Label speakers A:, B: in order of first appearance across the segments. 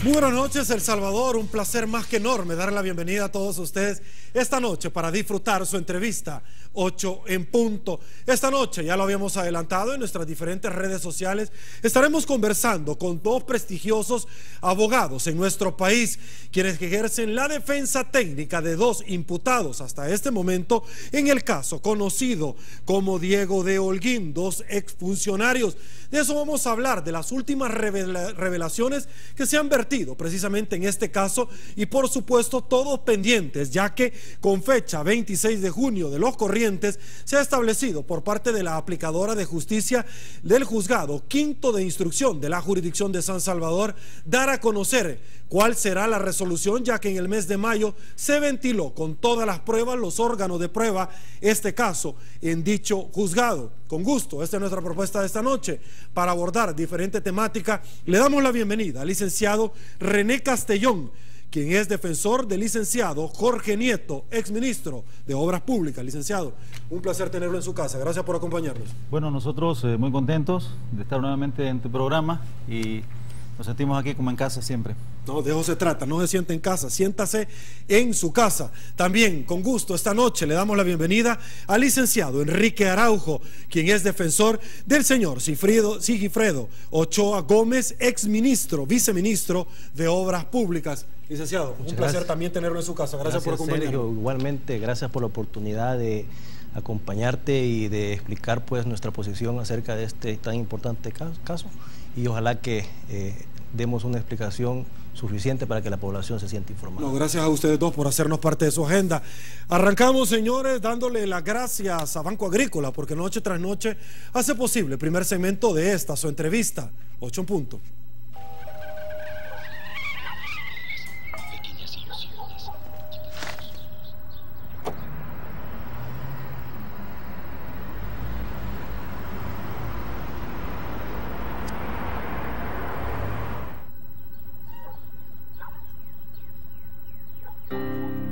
A: Muy buenas noches, El Salvador. Un placer más que enorme darle la bienvenida a todos ustedes esta noche para disfrutar su entrevista 8 en punto. Esta noche, ya lo habíamos adelantado en nuestras diferentes redes sociales, estaremos conversando con dos prestigiosos abogados en nuestro país, quienes ejercen la defensa técnica de dos imputados hasta este momento en el caso conocido como Diego de Holguín, dos exfuncionarios. De eso vamos a hablar, de las últimas revelaciones que se han vertido precisamente en este caso y por supuesto todos pendientes, ya que con fecha 26 de junio de los corrientes se ha establecido por parte de la aplicadora de justicia del juzgado quinto de instrucción de la jurisdicción de San Salvador dar a conocer cuál será la resolución, ya que en el mes de mayo se ventiló con todas las pruebas, los órganos de prueba, este caso en dicho juzgado. Con gusto, esta es nuestra propuesta de esta noche para abordar diferentes temáticas. Le damos la bienvenida al licenciado René Castellón, quien es defensor del licenciado Jorge Nieto, exministro de Obras Públicas. Licenciado, un placer tenerlo en su casa. Gracias por acompañarnos.
B: Bueno, nosotros muy contentos de estar nuevamente en tu programa y nos sentimos aquí como en casa siempre.
A: No, de eso se trata, no se siente en casa, siéntase en su casa. También, con gusto, esta noche le damos la bienvenida al licenciado Enrique Araujo, quien es defensor del señor Sigifredo Ochoa Gómez, exministro, viceministro de Obras Públicas. Licenciado, un placer también tenerlo en su casa. Gracias por acompañarnos.
C: Sergio, igualmente, gracias por la oportunidad de acompañarte y de explicar pues nuestra posición acerca de este tan importante caso y ojalá que demos una explicación suficiente para que la población se sienta informada.
A: No, gracias a ustedes dos por hacernos parte de su agenda. Arrancamos, señores, dándole las gracias a Banco Agrícola porque noche tras noche hace posible el primer segmento de esta, su entrevista, 8 en punto.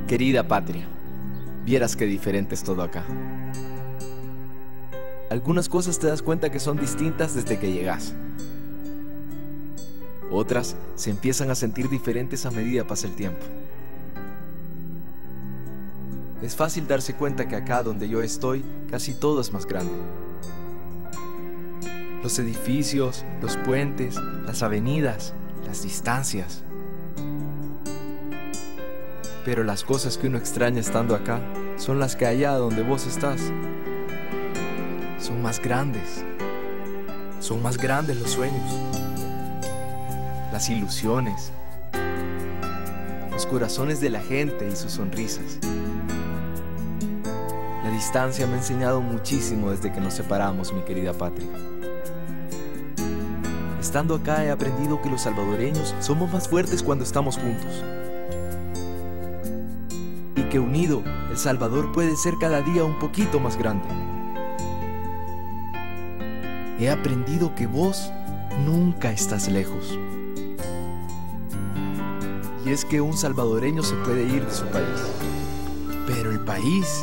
D: Querida patria, vieras qué diferente es todo acá. Algunas cosas te das cuenta que son distintas desde que llegas. Otras se empiezan a sentir diferentes a medida pasa el tiempo. Es fácil darse cuenta que acá donde yo estoy, casi todo es más grande. Los edificios, los puentes, las avenidas, las distancias. Pero las cosas que uno extraña estando acá son las que allá donde vos estás son más grandes. Son más grandes los sueños, las ilusiones, los corazones de la gente y sus sonrisas. La distancia me ha enseñado muchísimo desde que nos separamos, mi querida patria. Estando acá he aprendido que los salvadoreños somos más fuertes cuando estamos juntos. Que unido, El Salvador puede ser cada día un poquito más grande. He aprendido que vos nunca estás lejos. Y es que un salvadoreño se puede ir de su país, pero el país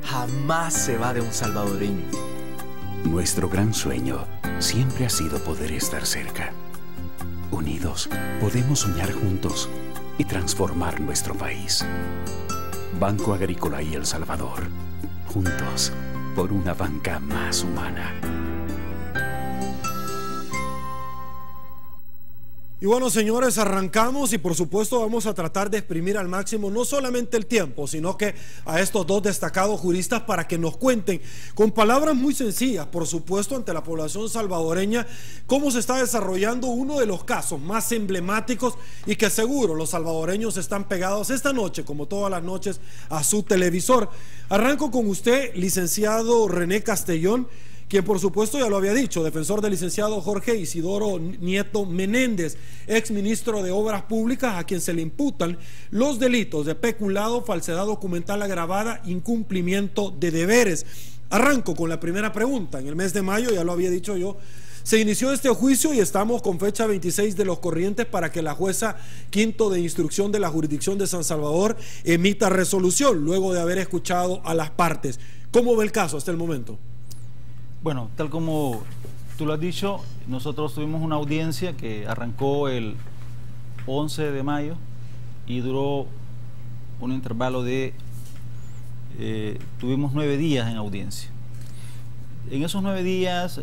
D: jamás se va de un salvadoreño.
E: Nuestro gran sueño siempre ha sido poder estar cerca. Unidos, podemos soñar juntos y transformar nuestro país. Banco Agrícola y El Salvador, juntos por una banca más humana.
A: Y bueno, señores, arrancamos y por supuesto vamos a tratar de exprimir al máximo no solamente el tiempo, sino que a estos dos destacados juristas para que nos cuenten con palabras muy sencillas, por supuesto, ante la población salvadoreña, cómo se está desarrollando uno de los casos más emblemáticos y que seguro los salvadoreños están pegados esta noche, como todas las noches, a su televisor. Arranco con usted, licenciado René Castellón, quien por supuesto ya lo había dicho, defensor del licenciado Jorge Isidoro Nieto Menéndez, exministro de Obras Públicas, a quien se le imputan los delitos de peculado, falsedad documental agravada, incumplimiento de deberes. Arranco con la primera pregunta. En el mes de mayo, ya lo había dicho yo, se inició este juicio y estamos con fecha 26 de los corrientes para que la jueza quinto de instrucción de la jurisdicción de San Salvador emita resolución, luego de haber escuchado a las partes. ¿Cómo ve el caso hasta el momento?
B: Bueno, tal como tú lo has dicho, nosotros tuvimos una audiencia que arrancó el 11 de mayo y duró un intervalo de, tuvimos 9 días en audiencia. En esos 9 días,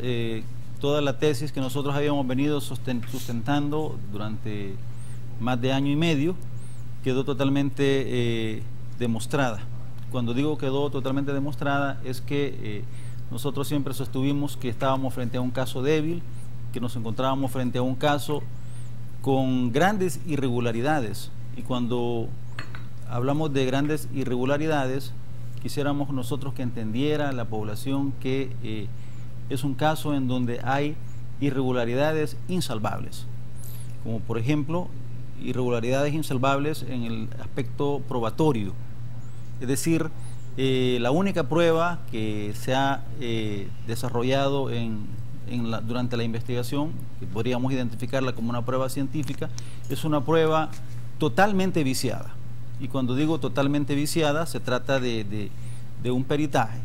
B: toda la tesis que nosotros habíamos venido sustentando durante más de año y medio quedó totalmente demostrada. Cuando digo quedó totalmente demostrada es que nosotros siempre sostuvimos que estábamos frente a un caso débil, que nos encontrábamos frente a un caso con grandes irregularidades, y cuando hablamos de grandes irregularidades quisiéramos nosotros que entendiera la población que es un caso en donde hay irregularidades insalvables, como por ejemplo irregularidades insalvables en el aspecto probatorio, es decir, la única prueba que se ha desarrollado durante la investigación, que podríamos identificarla como una prueba científica, es una prueba totalmente viciada. Y cuando digo totalmente viciada, se trata de un peritaje.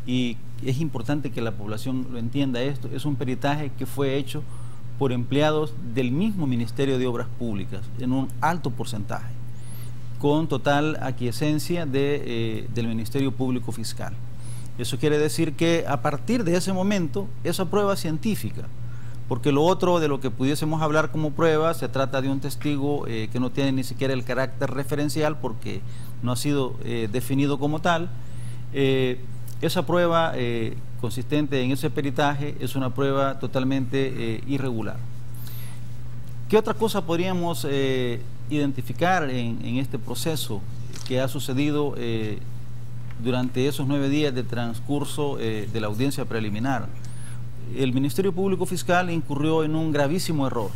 B: Y es importante que la población lo entienda esto. Es un peritaje que fue hecho por empleados del mismo Ministerio de Obras Públicas, en un alto porcentaje, con total aquiescencia del Ministerio Público Fiscal. Eso quiere decir que a partir de ese momento, esa prueba científica, porque lo otro de lo que pudiésemos hablar como prueba, se trata de un testigo que no tiene ni siquiera el carácter referencial porque no ha sido definido como tal. Esa prueba consistente en ese peritaje es una prueba totalmente irregular. ¿Qué otra cosa podríamos identificar en este proceso que ha sucedido durante esos 9 días de transcurso de la audiencia preliminar? El Ministerio Público Fiscal incurrió en un gravísimo error.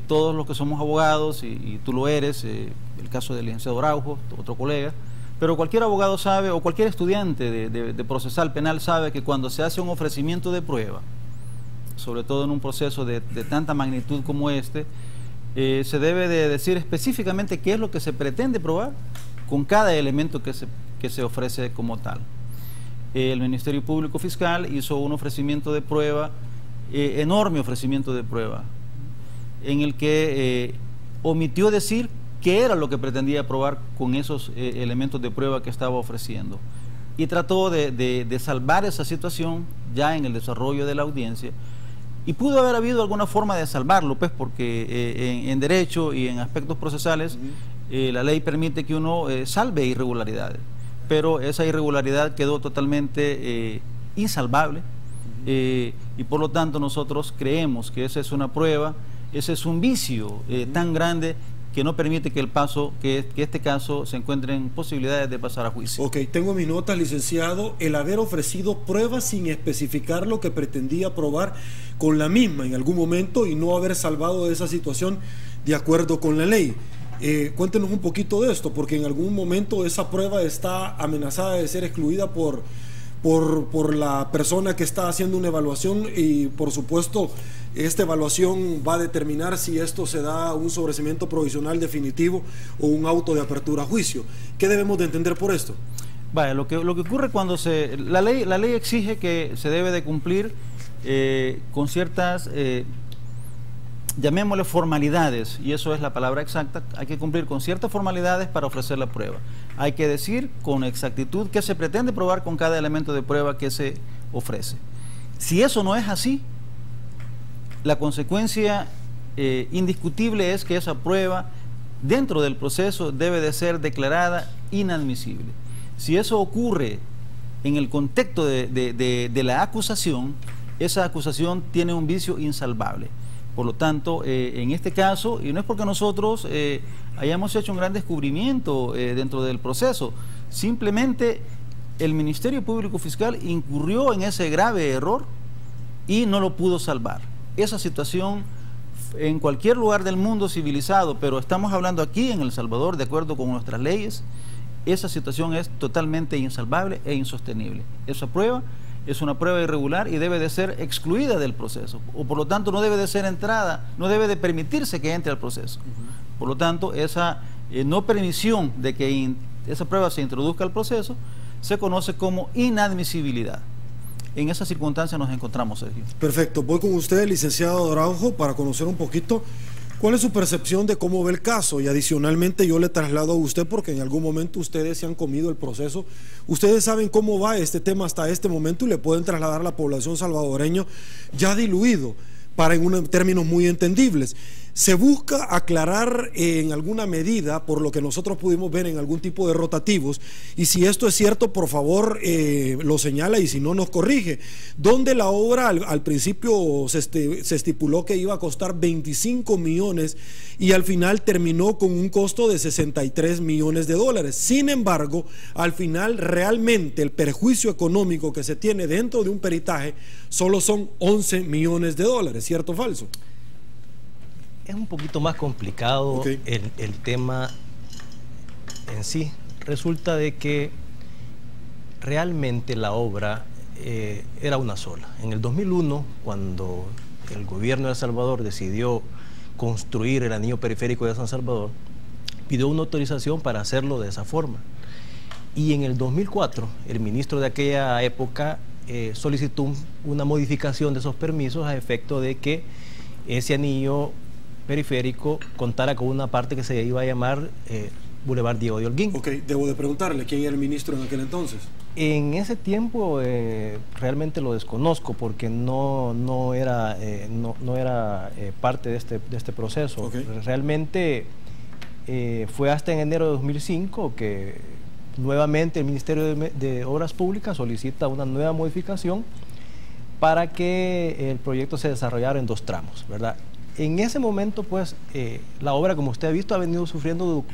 B: Todos los que somos abogados, y tú lo eres, el caso del licenciado Araujo, otro colega, pero cualquier abogado sabe, o cualquier estudiante de procesal penal sabe que cuando se hace un ofrecimiento de prueba, sobre todo en un proceso de tanta magnitud como este, se debe de decir específicamente qué es lo que se pretende probar con cada elemento que se ofrece como tal. El Ministerio Público Fiscal hizo un ofrecimiento de prueba, enorme ofrecimiento de prueba, en el que omitió decir qué era lo que pretendía probar con esos elementos de prueba que estaba ofreciendo, y trató de salvar esa situación ya en el desarrollo de la audiencia, y pudo haber habido alguna forma de salvarlo, pues, porque en derecho y en aspectos procesales la ley permite que uno salve irregularidades, pero esa irregularidad quedó totalmente insalvable, y por lo tanto nosotros creemos que esa es una prueba, ese es un vicio tan grande que no permite que este caso se encuentre en posibilidades de pasar a juicio.
A: Ok, tengo mis notas, licenciado. El haber ofrecido pruebas sin especificar lo que pretendía probar con la misma en algún momento y no haber salvado esa situación de acuerdo con la ley. Cuéntenos un poquito de esto, porque en algún momento esa prueba está amenazada de ser excluida por la persona que está haciendo una evaluación, y por supuesto esta evaluación va a determinar si esto se da un sobreseimiento provisional definitivo o un auto de apertura a juicio. ¿Qué debemos de entender por esto?
B: Vaya, lo que ocurre cuando la ley exige que se debe de cumplir con ciertas, llamémosle formalidades, y eso es la palabra exacta. Hay que cumplir con ciertas formalidades para ofrecer la prueba. Hay que decir con exactitud qué se pretende probar con cada elemento de prueba que se ofrece. Si eso no es así, la consecuencia indiscutible es que esa prueba dentro del proceso debe de ser declarada inadmisible. Si eso ocurre en el contexto de la acusación, esa acusación tiene un vicio insalvable. Por lo tanto, en este caso, y no es porque nosotros hayamos hecho un gran descubrimiento dentro del proceso, simplemente el Ministerio Público Fiscal incurrió en ese grave error y no lo pudo salvar. Esa situación en cualquier lugar del mundo civilizado, pero estamos hablando aquí en El Salvador, de acuerdo con nuestras leyes, esa situación es totalmente insalvable e insostenible. Esa prueba es una prueba irregular y debe de ser excluida del proceso, o por lo tanto no debe de ser entrada, no debe de permitirse que entre al proceso. Por lo tanto, esa no permisión de que esa prueba se introduzca al proceso se conoce como inadmisibilidad. En esa circunstancia nos encontramos, Sergio.
A: Perfecto. Voy con usted, licenciado Araujo, para conocer un poquito ¿Cuál es su percepción de cómo ve el caso? Y adicionalmente yo le traslado a usted, porque en algún momento ustedes se han comido el proceso. Ustedes saben cómo va este tema hasta este momento y le pueden trasladar a la población salvadoreña ya diluido, para en términos muy entendibles. Se busca aclarar en alguna medida, por lo que nosotros pudimos ver en algún tipo de rotativos, y si esto es cierto, por favor lo señala, y si no nos corrige, donde la obra al principio se estipuló que iba a costar 25 millones y al final terminó con un costo de 63 millones de dólares. Sin embargo, al final realmente el perjuicio económico que se tiene dentro de un peritaje solo son 11 millones de dólares, ¿cierto o falso?
C: Es un poquito más complicado el tema en sí. Resulta de que realmente la obra era una sola. En el 2001, cuando el gobierno de El Salvador decidió construir el anillo periférico de San Salvador, pidió una autorización para hacerlo de esa forma. Y en el 2004, el ministro de aquella época solicitó una modificación de esos permisos a efecto de que ese anillo periférico contara con una parte que se iba a llamar Boulevard Diego de Holguín.
A: Ok, debo de preguntarle, ¿quién era el ministro en aquel entonces?
C: En ese tiempo realmente lo desconozco porque no era parte de este proceso.
A: Okay.
C: Realmente fue hasta en enero de 2005 que nuevamente el Ministerio de Obras Públicas solicita una nueva modificación para que el proyecto se desarrollara en 2 tramos, ¿verdad? En ese momento, pues, la obra, como usted ha visto, ha venido sufriendo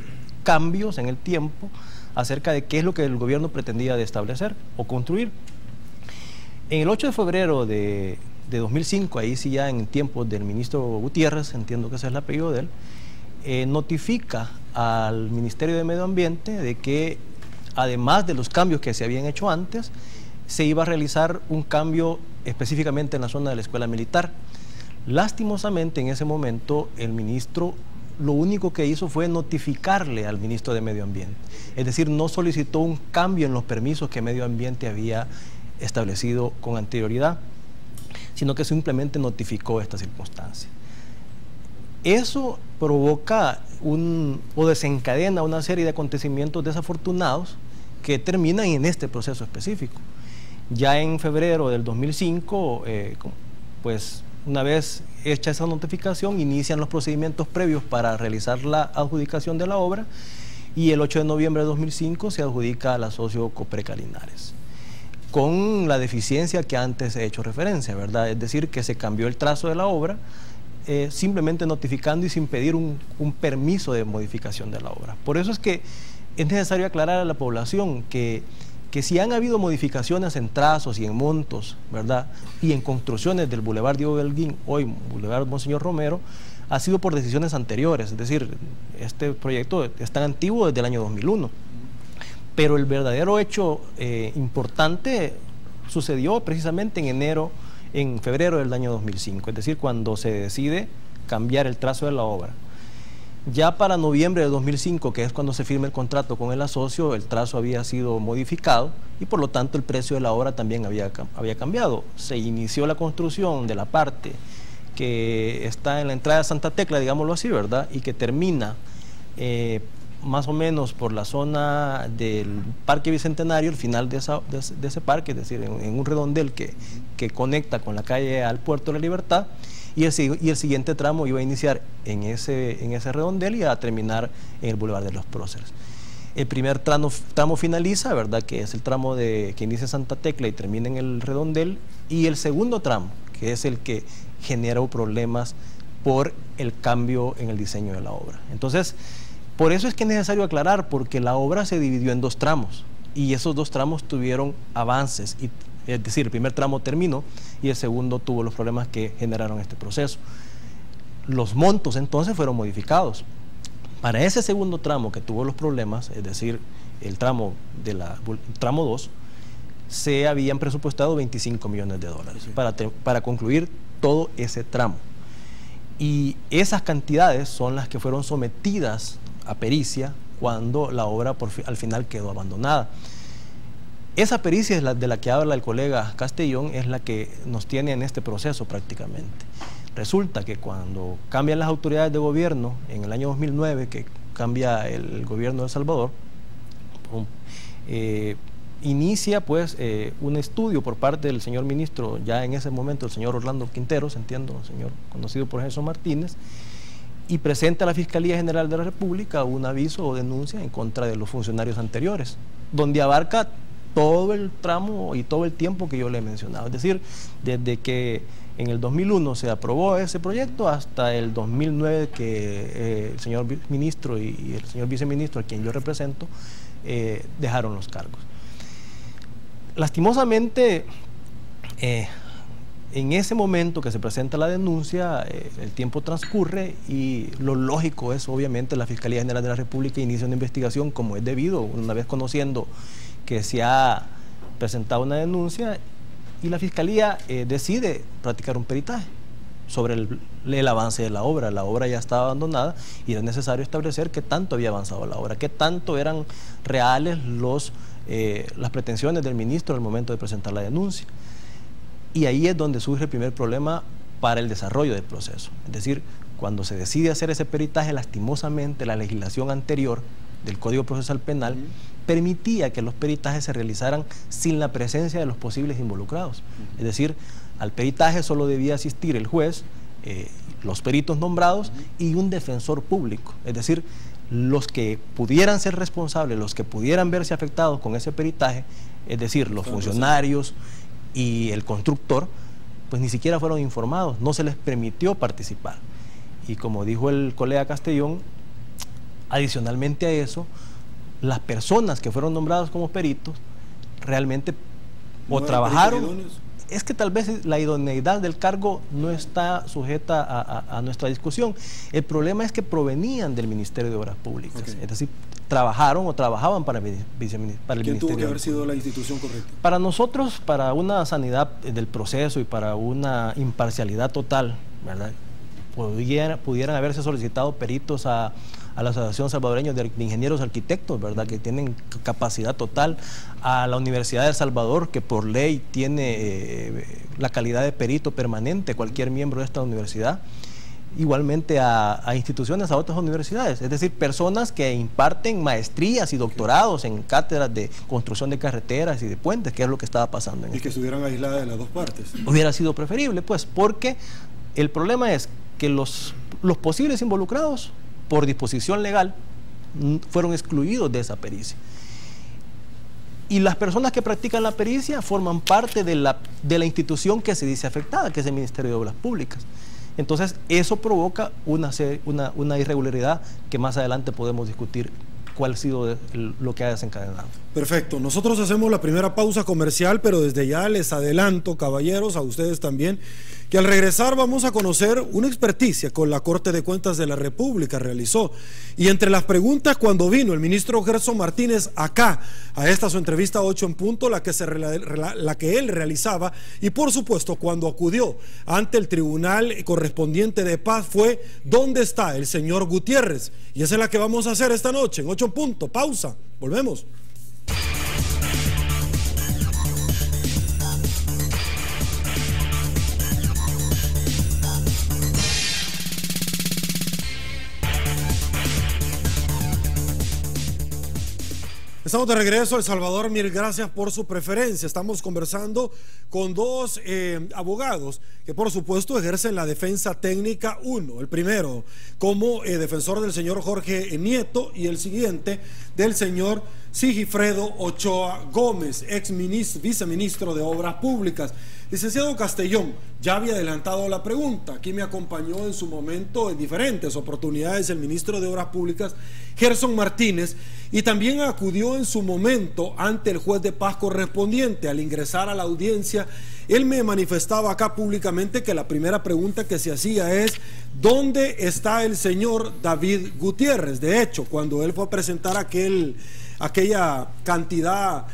C: cambios en el tiempo acerca de qué es lo que el gobierno pretendía de establecer o construir. En el 8 de febrero de 2005, ahí sí ya en tiempos del ministro Gutiérrez, entiendo que ese es el apellido de él, notifica al Ministerio de Medio Ambiente de que, además de los cambios que se habían hecho antes, se iba a realizar un cambio específicamente en la zona de la Escuela Militar. Lastimosamente, en ese momento, el ministro lo único que hizo fue notificarle al ministro de Medio Ambiente. Es decir, no solicitó un cambio en los permisos que Medio Ambiente había establecido con anterioridad, sino que simplemente notificó esta circunstancia. Eso provoca o desencadena una serie de acontecimientos desafortunados que terminan en este proceso específico. Ya en febrero del 2005, pues una vez hecha esa notificación, inician los procedimientos previos para realizar la adjudicación de la obra y el 8 de noviembre de 2005 se adjudica a la socio Copreca Linares, con la deficiencia que antes he hecho referencia, ¿verdad? Es decir, que se cambió el trazo de la obra, simplemente notificando y sin pedir un permiso de modificación de la obra. Por eso es que es necesario aclarar a la población que si han habido modificaciones en trazos y en montos, ¿verdad?, y en construcciones del Boulevard Diego de Holguín, hoy Boulevard Monseñor Romero, ha sido por decisiones anteriores. Es decir, este proyecto es tan antiguo desde el año 2001. Pero el verdadero hecho importante sucedió precisamente en febrero del año 2005, es decir, cuando se decide cambiar el trazo de la obra. Ya para noviembre de 2005, que es cuando se firma el contrato con el asocio, el trazo había sido modificado y por lo tanto el precio de la obra también había cambiado. Se inició la construcción de la parte que está en la entrada de Santa Tecla, digámoslo así, ¿verdad?, y que termina más o menos por la zona del Parque Bicentenario, el final de ese parque, es decir, en un redondel que conecta con la calle al Puerto de la Libertad. Y el siguiente tramo iba a iniciar en ese redondel y a terminar en el Boulevard de los Próceres. El primer tramo finaliza, ¿verdad?, que es el tramo que inicia Santa Tecla y termina en el redondel, y el segundo tramo, que es el que generó problemas por el cambio en el diseño de la obra. Entonces, por eso es que es necesario aclarar, porque la obra se dividió en 2 tramos y esos 2 tramos tuvieron avances, es decir, el primer tramo terminó y el segundo tuvo los problemas que generaron este proceso. Los montos entonces fueron modificados. Para ese segundo tramo que tuvo los problemas, es decir, el tramo 2, se habían presupuestado 25 millones de dólares para concluir todo ese tramo. Y esas cantidades son las que fueron sometidas a pericia cuando la obra al final quedó abandonada. Esa pericia es de la que habla el colega Castellón, es la que nos tiene en este proceso prácticamente. Resulta que cuando cambian las autoridades de gobierno, en el año 2009, que cambia el gobierno de El Salvador, inicia pues un estudio por parte del señor ministro, ya en ese momento el señor Orlando Quinteros, entiendo, el señor conocido por Gerson Martínez, y presenta a la Fiscalía General de la República un aviso o denuncia en contra de los funcionarios anteriores, donde abarca todo el tramo y todo el tiempo que yo le he mencionado. Es decir, desde que en el 2001 se aprobó ese proyecto hasta el 2009 que el señor ministro y el señor viceministro, a quien yo represento, dejaron los cargos. Lastimosamente, en ese momento que se presenta la denuncia, el tiempo transcurre y lo lógico es, obviamente, la Fiscalía General de la República inicia una investigación como es debido, una vez conociendo que se ha presentado una denuncia, y la Fiscalía decide practicar un peritaje sobre el avance de la obra. La obra ya estaba abandonada y era necesario establecer qué tanto había avanzado la obra, qué tanto eran reales las pretensiones del ministro al momento de presentar la denuncia. Y ahí es donde surge el primer problema para el desarrollo del proceso. Es decir, cuando se decide hacer ese peritaje, lastimosamente la legislación anterior del Código Procesal Penal permitía que los peritajes se realizaran sin la presencia de los posibles involucrados. Es decir, al peritaje solo debía asistir el juez, los peritos nombrados y un defensor público. Es decir, los que pudieran ser responsables, los que pudieran verse afectados con ese peritaje, es decir, los funcionarios y el constructor, pues ni siquiera fueron informados, no se les permitió participar. Y como dijo el colega Castellón, adicionalmente a eso, las personas que fueron nombradas como peritos realmente o trabajaron. Es que tal vez la idoneidad del cargo no está sujeta a nuestra discusión. El problema es que provenían del Ministerio de Obras Públicas. Es decir, trabajaron o trabajaban para el Ministerio.
A: ¿Quién tuvo que haber sido la institución correcta?
C: Para nosotros, para una sanidad del proceso y para una imparcialidad total, ¿verdad?, pudieran haberse solicitado peritos a la Asociación Salvadoreña de Ingenieros Arquitectos, ¿verdad?, que tienen capacidad total, a la Universidad de El Salvador, que por ley tiene la calidad de perito permanente, cualquier miembro de esta universidad, igualmente a instituciones, a otras universidades, es decir, personas que imparten maestrías y doctorados en cátedras de construcción de carreteras y de puentes, que es lo que estaba pasando.
A: Y que estuvieran aisladas de las dos partes.
C: Hubiera sido preferible, pues, porque el problema es que los posibles involucrados, por disposición legal, fueron excluidos de esa pericia. Y las personas que practican la pericia forman parte de la institución que se dice afectada, que es el Ministerio de Obras Públicas. Entonces, eso provoca una irregularidad que más adelante podemos discutir cuál ha sido lo que ha desencadenado.
A: Perfecto. Nosotros hacemos la primera pausa comercial, pero desde ya les adelanto, caballeros, a ustedes también, que al regresar vamos a conocer una experticia con la Corte de Cuentas de la República realizó. Y entre las preguntas, cuando vino el ministro Gerson Martínez acá, a esta su entrevista 8 en punto, la que él realizaba, y por supuesto cuando acudió ante el tribunal correspondiente de paz, fue ¿dónde está el señor Gutiérrez? Y esa es la que vamos a hacer esta noche en 8 en punto. Pausa, volvemos. Estamos de regreso. El Salvador, mil gracias por su preferencia. Estamos conversando con dos abogados que por supuesto ejercen la defensa técnica 1. El primero como defensor del señor Jorge Nieto y el siguiente del señor Sigifredo Ochoa Gómez, viceministro de Obras Públicas. Licenciado Castellón, ya había adelantado la pregunta. Aquí me acompañó en su momento en diferentes oportunidades el ministro de Obras Públicas, Gerson Martínez, y también acudió en su momento ante el juez de paz correspondiente. Al ingresar a la audiencia, él me manifestaba acá públicamente que la primera pregunta que se hacía es ¿dónde está el señor David Gutiérrez? De hecho, cuando él fue a presentar aquella cantidad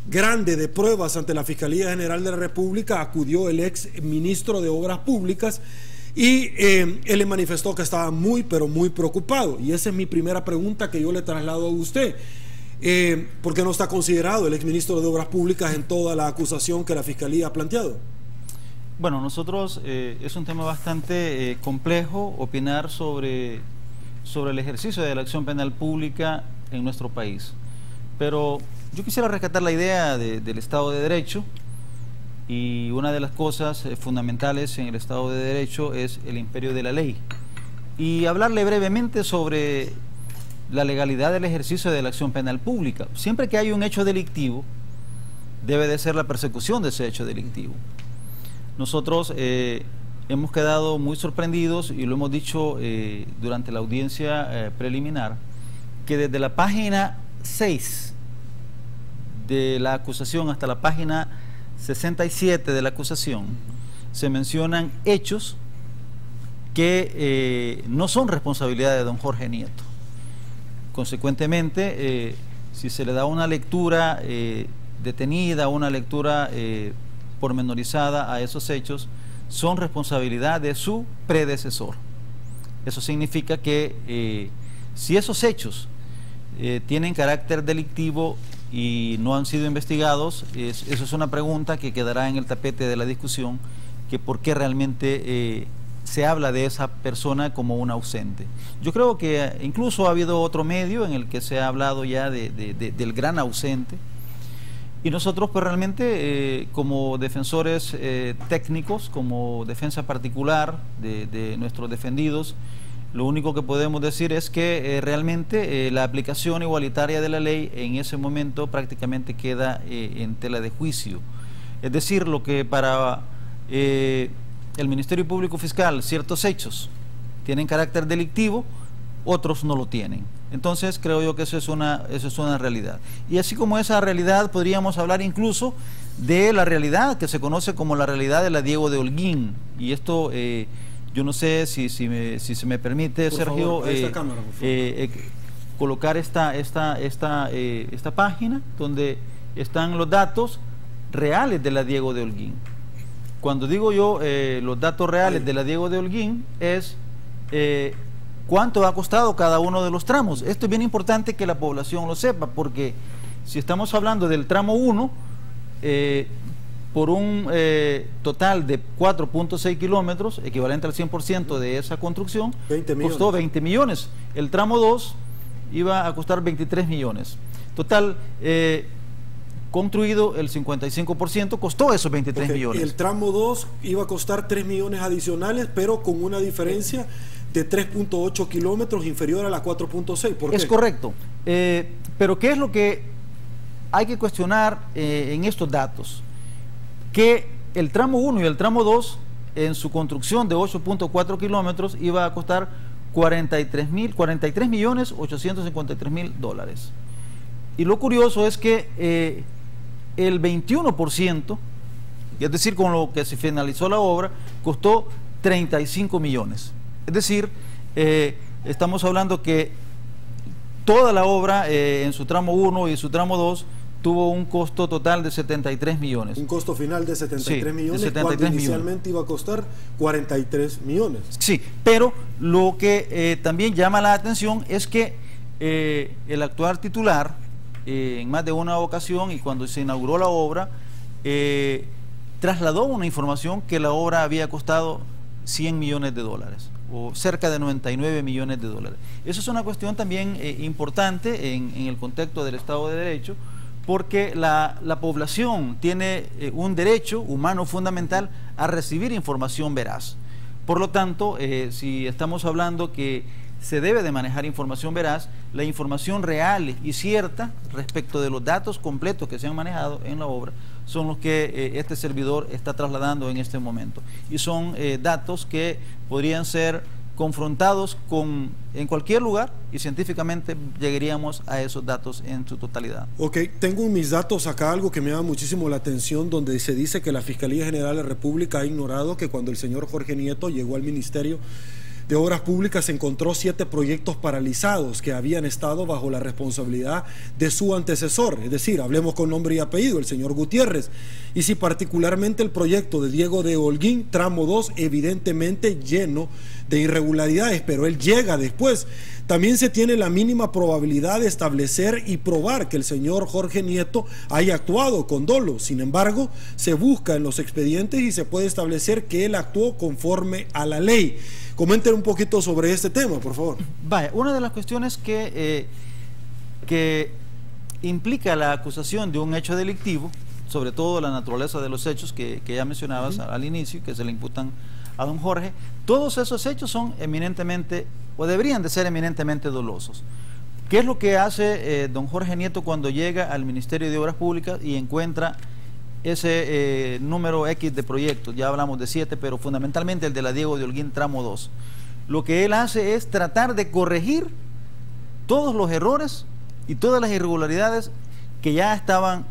A: grande de pruebas ante la Fiscalía General de la República, acudió el ex ministro de Obras Públicas y él le manifestó que estaba muy, pero muy preocupado. Y esa es mi primera pregunta que yo le traslado a usted. ¿Por qué no está considerado el ex ministro de Obras Públicas en toda la acusación que la Fiscalía ha planteado?
B: Bueno, nosotros es un tema bastante complejo opinar sobre el ejercicio de la acción penal pública en nuestro país. Pero yo quisiera rescatar la idea del Estado de Derecho, y una de las cosas fundamentales en el Estado de Derecho es el imperio de la ley. Y hablarle brevemente sobre la legalidad del ejercicio de la acción penal pública. Siempre que hay un hecho delictivo, debe de ser la persecución de ese hecho delictivo. Nosotros hemos quedado muy sorprendidos, y lo hemos dicho durante la audiencia preliminar, que desde la página 6 de la acusación hasta la página 67 de la acusación se mencionan hechos que no son responsabilidad de don Jorge Nieto. Consecuentemente, si se le da una lectura detenida, una lectura pormenorizada a esos hechos, son responsabilidad de su predecesor. Eso significa que si esos hechos tienen carácter delictivo y no han sido investigados, eso es una pregunta que quedará en el tapete de la discusión, que por qué realmente se habla de esa persona como un ausente. Yo creo que incluso ha habido otro medio en el que se ha hablado ya del gran ausente, y nosotros pues realmente como defensores técnicos, como defensa particular de nuestros defendidos, lo único que podemos decir es que realmente la aplicación igualitaria de la ley en ese momento prácticamente queda en tela de juicio. Es decir, lo que para el Ministerio Público Fiscal ciertos hechos tienen carácter delictivo, otros no lo tienen. Entonces creo yo que eso es una realidad. Y así como esa realidad, podríamos hablar incluso de la realidad que se conoce como la realidad de la Diego de Holguín. Y esto yo no sé si se me permite, por Sergio, favor, cámara, colocar esta página donde están los datos reales de la Diego de Holguín. Cuando digo yo los datos reales de la Diego de Holguín es cuánto ha costado cada uno de los tramos. Esto es bien importante que la población lo sepa, porque si estamos hablando del tramo 1, por un total de 4.6 kilómetros, equivalente al 100% de esa construcción, costó 20 millones. El tramo 2 iba a costar 23 millones. Total, construido el 55%, costó esos 23 millones.
A: El tramo 2 iba a costar 3 millones adicionales, pero con una diferencia de 3.8 kilómetros inferior a la 4.6. ¿Por qué?
B: Es correcto. Pero ¿qué es lo que hay que cuestionar en estos datos? Que el tramo 1 y el tramo 2 en su construcción de 8.4 kilómetros iba a costar 43.853.000 dólares. Y lo curioso es que el 21%, es decir, con lo que se finalizó la obra, costó 35 millones. Es decir, estamos hablando que toda la obra en su tramo 1 y su tramo 2 tuvo un costo total de 73 millones.
A: Un costo final de 73
B: sí,
A: millones,
B: de 73
A: cuando
B: millones.
A: Inicialmente iba a costar 43 millones.
B: Sí, pero lo que también llama la atención es que el actual titular, en más de una ocasión y cuando se inauguró la obra, trasladó una información que la obra había costado 100 millones de dólares o cerca de 99 millones de dólares. Eso es una cuestión también importante en el contexto del Estado de Derecho, porque la población tiene un derecho humano fundamental a recibir información veraz. Por lo tanto, si estamos hablando que se debe de manejar información veraz, la información real y cierta respecto de los datos completos que se han manejado en la obra son los que este servidor está trasladando en este momento. Y son datos que podrían ser confrontados en cualquier lugar y científicamente llegaríamos a esos datos en su totalidad.
A: Ok, tengo en mis datos acá algo que me llama muchísimo la atención, donde se dice que la Fiscalía General de la República ha ignorado que cuando el señor Jorge Nieto llegó al Ministerio de Obras Públicas se encontró 7 proyectos paralizados que habían estado bajo la responsabilidad de su antecesor, es decir, hablemos con nombre y apellido, el señor Gutiérrez. Y si particularmente el proyecto de Diego de Holguín, tramo 2, evidentemente lleno de irregularidades, pero él llega después también se tiene la mínima probabilidad de establecer y probar que el señor Jorge Nieto haya actuado con dolo. Sin embargo, se busca en los expedientes y se puede establecer que él actuó conforme a la ley. Comenten un poquito sobre este tema, por favor.
B: Vaya, una de las cuestiones que implica la acusación de un hecho delictivo, sobre todo la naturaleza de los hechos que ya mencionabas al inicio, que se le imputan a don Jorge, todos esos hechos son eminentemente, o deberían de ser eminentemente dolosos. ¿Qué es lo que hace don Jorge Nieto cuando llega al Ministerio de Obras Públicas y encuentra ese número X de proyectos? Ya hablamos de 7, pero fundamentalmente el de la Diego de Holguín tramo 2. Lo que él hace es tratar de corregir todos los errores y todas las irregularidades que ya estaban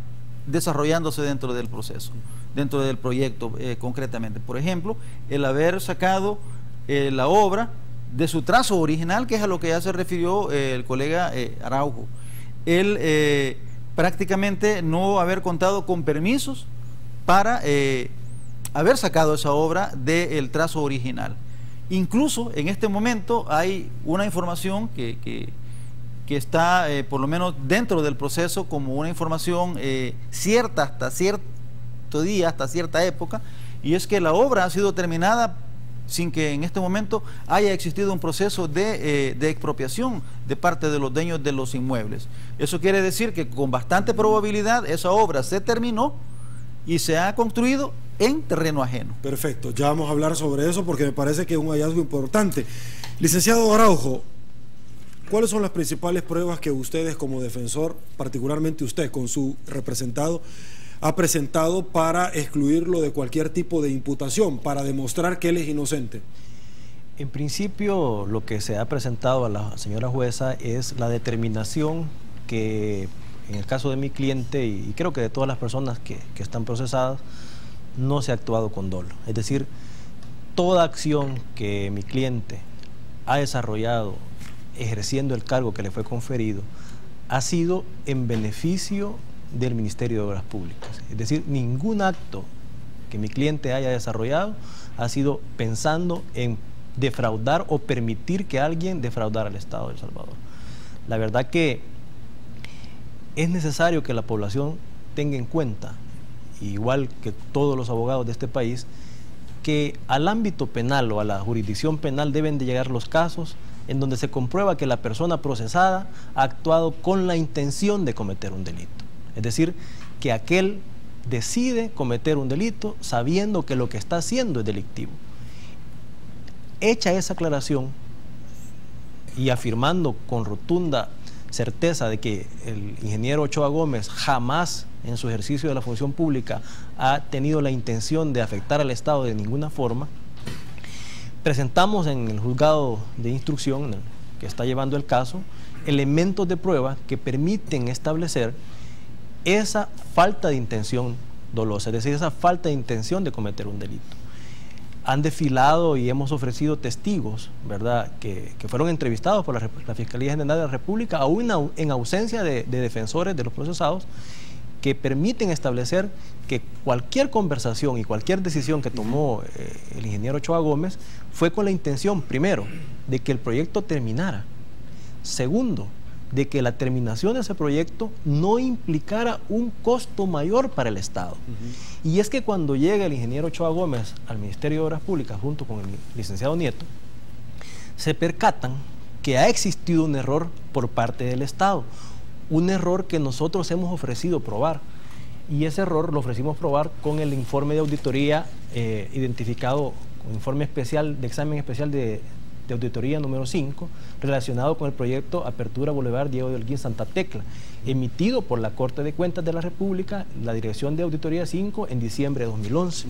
B: desarrollándose dentro del proceso, dentro del proyecto concretamente. Por ejemplo, el haber sacado la obra de su trazo original, que es a lo que ya se refirió el colega Araujo. Él prácticamente no haber contado con permisos para haber sacado esa obra del trazo original. Incluso en este momento hay una información que está por lo menos dentro del proceso como una información cierta hasta cierto día, hasta cierta época, y es que la obra ha sido terminada sin que en este momento haya existido un proceso de expropiación de parte de los dueños de los inmuebles. Eso quiere decir que con bastante probabilidad esa obra se terminó y se ha construido en terreno ajeno.
A: Perfecto, ya vamos a hablar sobre eso porque me parece que es un hallazgo importante. Licenciado Araujo, ¿cuáles son las principales pruebas que ustedes como defensor, particularmente usted con su representado, ha presentado para excluirlo de cualquier tipo de imputación, para demostrar que él es inocente?
C: En principio, lo que se ha presentado a la señora jueza es la determinación que, en el caso de mi cliente, y creo que de todas las personas que están procesadas, no se ha actuado con dolo. Es decir, toda acción que mi cliente ha desarrollado ejerciendo el cargo que le fue conferido ha sido en beneficio del Ministerio de Obras Públicas. Es decir, ningún acto que mi cliente haya desarrollado ha sido pensando en defraudar o permitir que alguien defraudara al Estado de El Salvador. La verdad que es necesario que la población tenga en cuenta, igual que todos los abogados de este país, que al ámbito penal o a la jurisdicción penal deben de llegar los casos en donde se comprueba que la persona procesada ha actuado con la intención de cometer un delito. Es decir, que aquel decide cometer un delito sabiendo que lo que está haciendo es delictivo. Hecha esa aclaración y afirmando con rotunda certeza de que el ingeniero Ochoa Gómez jamás en su ejercicio de la función pública ha tenido la intención de afectar al Estado de ninguna forma, presentamos en el juzgado de instrucción que está llevando el caso elementos de prueba que permiten establecer esa falta de intención dolosa, es decir, esa falta de intención de cometer un delito. Han desfilado y hemos ofrecido testigos, ¿verdad?, que fueron entrevistados por la Fiscalía General de la República, aún en ausencia de defensores de los procesados, que permiten establecer que cualquier conversación y cualquier decisión que tomó el ingeniero Ochoa Gómez fue con la intención, primero, de que el proyecto terminara, segundo, de que la terminación de ese proyecto no implicara un costo mayor para el Estado. Y es que cuando llega el ingeniero Ochoa Gómez al Ministerio de Obras Públicas junto con el licenciado Nieto, se percatan que ha existido un error por parte del Estado, un error que nosotros hemos ofrecido probar, y ese error lo ofrecimos probar con el informe de auditoría identificado, un informe especial de examen especial de auditoría número 5, relacionado con el proyecto Apertura Boulevard Diego de Holguín Santa Tecla, emitido por la Corte de Cuentas de la República, la Dirección de Auditoría 5, en diciembre de 2011.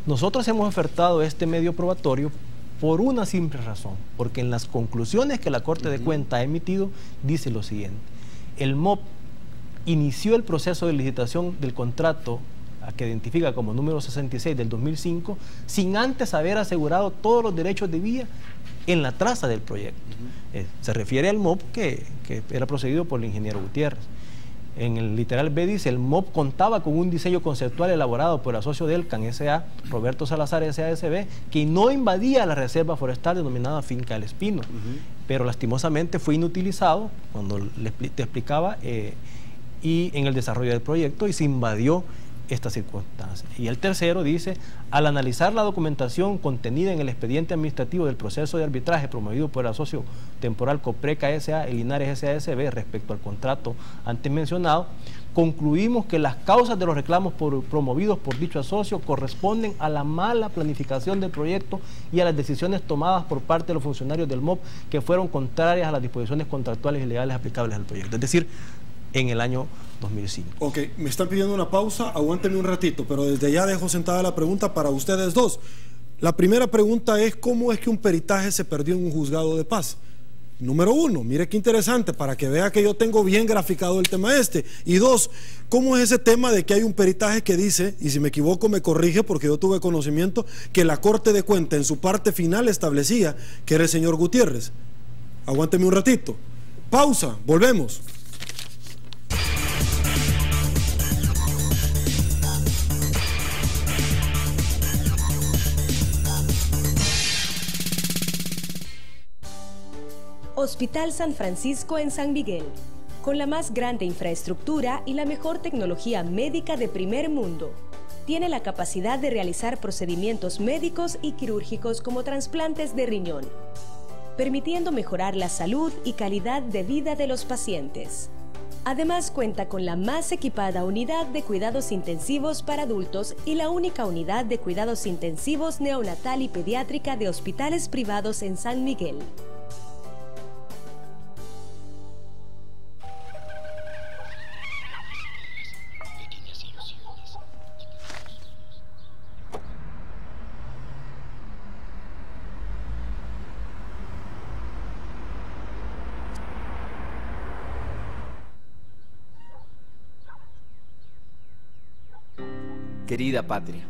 C: Nosotros hemos ofertado este medio probatorio por una simple razón, porque en las conclusiones que la Corte de Cuentas ha emitido, dice lo siguiente: el MOP inició el proceso de licitación del contrato que identifica como número 66 del 2005, sin antes haber asegurado todos los derechos de vía en la traza del proyecto. Se refiere al MOP que era procedido por el ingeniero Gutiérrez. En el literal B dice, el MOP contaba con un diseño conceptual elaborado por el socio Delcan S.A., Roberto Salazar S.A.S.B., que no invadía la reserva forestal denominada Finca El Espino, pero lastimosamente fue inutilizado, cuando te explicaba, y en el desarrollo del proyecto, y se invadió esta circunstancia. Y el tercero dice, al analizar la documentación contenida en el expediente administrativo del proceso de arbitraje promovido por el asocio temporal Copreca S.A. y Linares S.A.S.B. respecto al contrato antes mencionado, concluimos que las causas de los reclamos promovidos por dicho asocio corresponden a la mala planificación del proyecto y a las decisiones tomadas por parte de los funcionarios del MOP que fueron contrarias a las disposiciones contractuales y legales aplicables al proyecto. Es decir, en el año 2005.
A: Ok, me están pidiendo una pausa, aguántenme un ratito, pero desde ya dejo sentada la pregunta para ustedes dos. La primera pregunta es, ¿cómo es que un peritaje se perdió en un juzgado de paz? Número uno, mire qué interesante, para que vea que yo tengo bien graficado el tema este. Y dos, ¿cómo es ese tema de que hay un peritaje que dice, y si me equivoco me corrige porque yo tuve conocimiento, que la Corte de Cuentas en su parte final establecía que era el señor Gutiérrez? Aguánteme un ratito. Pausa, volvemos.
F: Hospital San Francisco en San Miguel, con la más grande infraestructura y la mejor tecnología médica de primer mundo. Tiene la capacidad de realizar procedimientos médicos y quirúrgicos como trasplantes de riñón, permitiendo mejorar la salud y calidad de vida de los pacientes. Además cuenta con la más equipada unidad de cuidados intensivos para adultos y la única unidad de cuidados intensivos neonatal y pediátrica de hospitales privados en San Miguel.
D: Querida patria,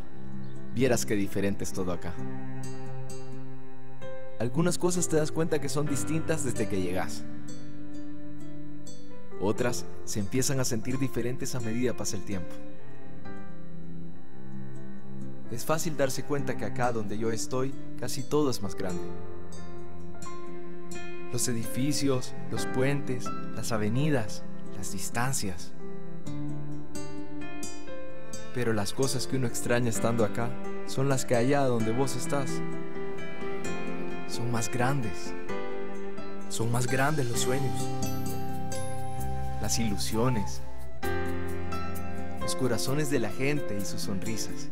D: vieras qué diferente es todo acá. Algunas cosas te das cuenta que son distintas desde que llegas. Otras se empiezan a sentir diferentes a medida pasa el tiempo. Es fácil darse cuenta que acá donde yo estoy, casi todo es más grande. Los edificios, los puentes, las avenidas, las distancias. Pero las cosas que uno extraña estando acá son las que allá donde vos estás son más grandes. Son más grandes los sueños, las ilusiones, los corazones de la gente y sus sonrisas.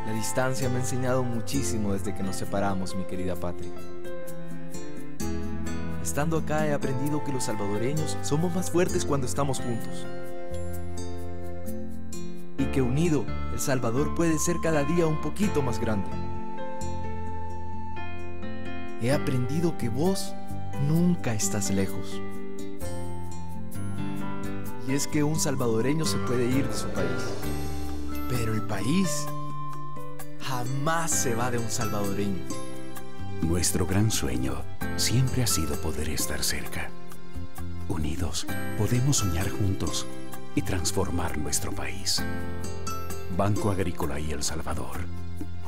D: La distancia me ha enseñado muchísimo desde que nos separamos, mi querida patria. Estando acá he aprendido que los salvadoreños somos más fuertes cuando estamos juntos. Y que unido, El Salvador puede ser cada día un poquito más grande. He aprendido que vos nunca estás lejos. Y es que un salvadoreño se puede ir de su país, pero el país jamás se va de un salvadoreño.
E: Nuestro gran sueño siempre ha sido poder estar cerca. Unidos, podemos soñar juntos y transformar nuestro país. Banco Agrícola y El Salvador,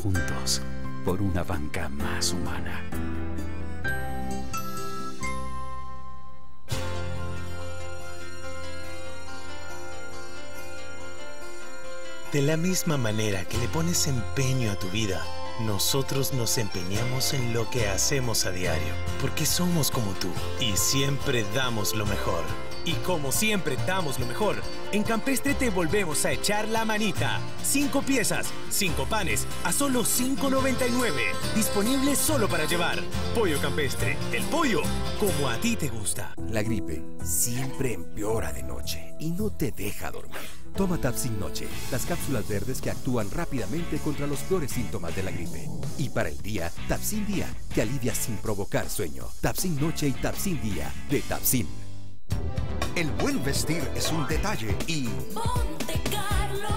E: juntos por una banca más humana.
G: De la misma manera que le pones empeño a tu vida, nosotros nos empeñamos en lo que hacemos a diario, porque somos como tú y siempre damos lo mejor.
H: Y como siempre damos lo mejor, en Campestre te volvemos a echar la manita. 5 piezas, 5 panes, a solo $5.99. Disponible solo para llevar. Pollo Campestre, el pollo como a ti te gusta.
I: La gripe siempre empeora de noche y no te deja dormir. Toma Tapsin Noche, las cápsulas verdes que actúan rápidamente contra los peores síntomas de la gripe. Y para el día, Tapsin Día, que alivia sin provocar sueño. Tapsin Noche y Tapsin Día, de Tapsin.
J: El buen vestir es un detalle y
K: Monte Carlo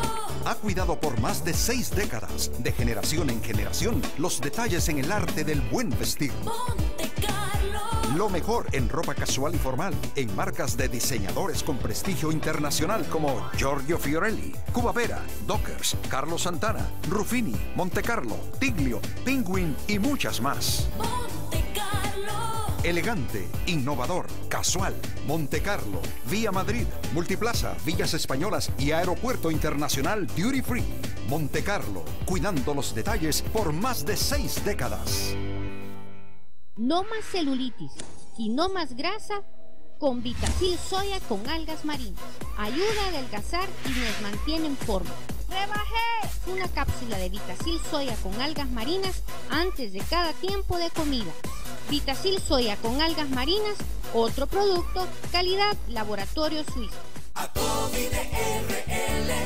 J: ha cuidado por más de 6 décadas, de generación en generación, los detalles en el arte del buen vestir.
K: Monte Carlo
J: Lo mejor en ropa casual y formal, en marcas de diseñadores con prestigio internacional como Giorgio Fiorelli, Cuba Vera, Dockers, Carlos Santana, Ruffini, Montecarlo, Tiglio, Penguin y muchas más. Elegante, innovador, casual, Montecarlo, Vía Madrid, Multiplaza, Villas Españolas y Aeropuerto Internacional Duty Free. Montecarlo, cuidando los detalles por más de 6 décadas.
L: No más celulitis y no más grasa con Vitacil Soya con algas marinas. Ayuda a adelgazar y nos mantiene en forma. ¡Rebajé! Una cápsula de Vitacil Soya con algas marinas antes de cada tiempo de comida. Vitacil Soya con algas marinas, otro producto, calidad Laboratorio Suizo.
K: ACOVIDRL,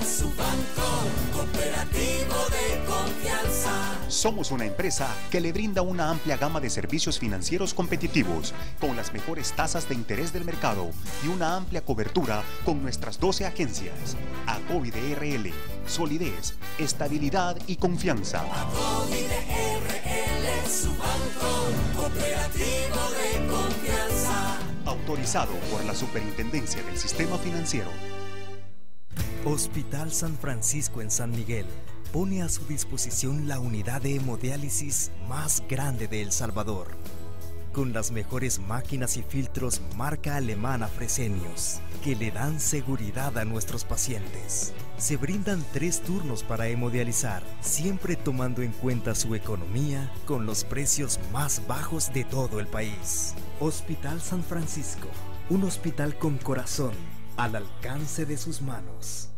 K: su banco cooperativo de confianza.
M: Somos una empresa que le brinda una amplia gama de servicios financieros competitivos, con las mejores tasas de interés del mercado y una amplia cobertura con nuestras 12 agencias. ACOVIDRL, solidez, estabilidad y confianza.
K: ACOVIDRL, su banco cooperativo de confianza.
M: Autorizado por la Superintendencia del Sistema Financiero.
N: Hospital San Francisco en San Miguel pone a su disposición la unidad de hemodiálisis más grande de El Salvador, con las mejores máquinas y filtros marca alemana Fresenius, que le dan seguridad a nuestros pacientes. Se brindan 3 turnos para hemodializar, siempre tomando en cuenta su economía con los precios más bajos de todo el país. Hospital San Francisco, un hospital con corazón al alcance de sus manos.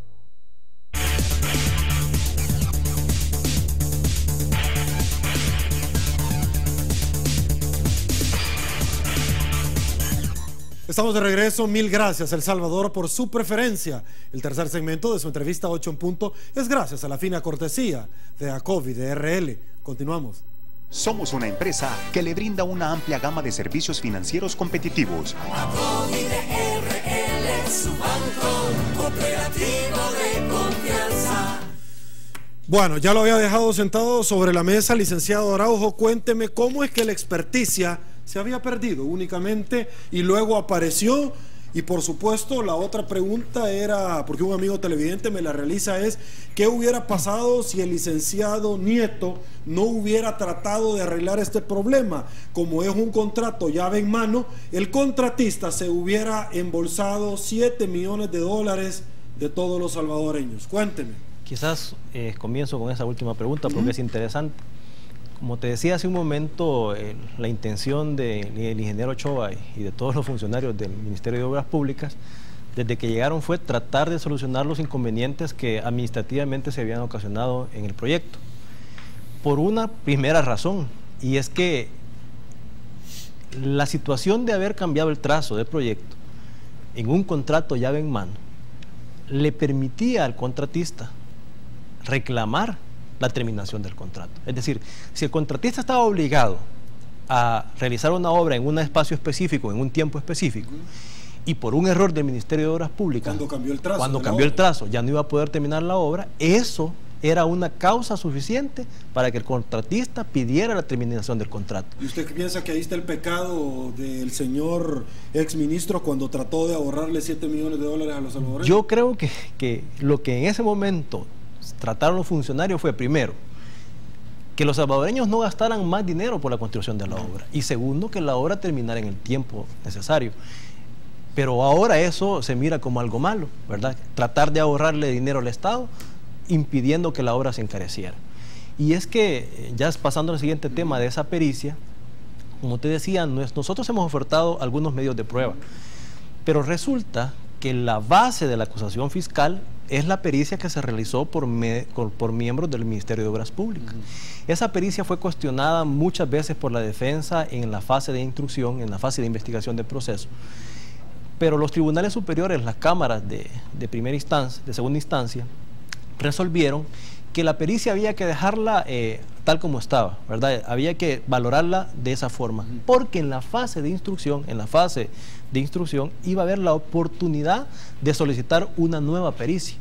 A: Estamos de regreso, mil gracias El Salvador por su preferencia. El tercer segmento de su entrevista 8 en punto es gracias a la fina cortesía de ACOVIDRL. Continuamos.
M: Somos una empresa que le brinda una amplia gama de servicios financieros competitivos.
K: ACOVIDRL, su banco cooperativo de confianza.
A: Bueno, ya lo había dejado sentado sobre la mesa, licenciado Araujo. Cuénteme cómo es que la experticia se había perdido únicamente y luego apareció. Y por supuesto la otra pregunta era, porque un amigo televidente me la realiza, es ¿qué hubiera pasado si el licenciado Nieto no hubiera tratado de arreglar este problema? Como es un contrato llave en mano, el contratista se hubiera embolsado 7 millones de dólares de todos los salvadoreños. Cuénteme.
C: Quizás comienzo con esa última pregunta porque es interesante. Como te decía hace un momento, la intención del ingeniero Ochoa y de todos los funcionarios del Ministerio de Obras Públicas, desde que llegaron, fue tratar de solucionar los inconvenientes que administrativamente se habían ocasionado en el proyecto. Por una primera razón, y es que la situación de haber cambiado el trazo del proyecto en un contrato llave en mano, le permitía al contratista reclamar la terminación del contrato. Es decir, si el contratista estaba obligado a realizar una obra en un espacio específico, en un tiempo específico, y por un error del Ministerio de Obras Públicas, cuando cambió el trazo, ya no iba a poder terminar la obra, eso era una causa suficiente para que el contratista pidiera la terminación del contrato.
A: ¿Y usted piensa que ahí está el pecado del señor exministro cuando trató de ahorrarle 7 millones de dólares a los salvadoreños?
C: Yo creo que lo que en ese momento trataron los funcionarios fue, primero, que los salvadoreños no gastaran más dinero por la construcción de la obra, y segundo, que la obra terminara en el tiempo necesario. Pero ahora eso se mira como algo malo, ¿verdad? Tratar de ahorrarle dinero al Estado impidiendo que la obra se encareciera. Y es que, ya pasando al siguiente tema de esa pericia, como te decía, nosotros hemos ofertado algunos medios de prueba, pero resulta que la base de la acusación fiscal es la pericia que se realizó por miembros del Ministerio de Obras Públicas. Esa pericia fue cuestionada muchas veces por la defensa en la fase de instrucción, en la fase de investigación del proceso, pero los tribunales superiores, las cámaras de primera instancia, de segunda instancia, resolvieron que la pericia había que dejarla tal como estaba, ¿verdad? Había que valorarla de esa forma, porque en la fase de instrucción, iba a haber la oportunidad de solicitar una nueva pericia.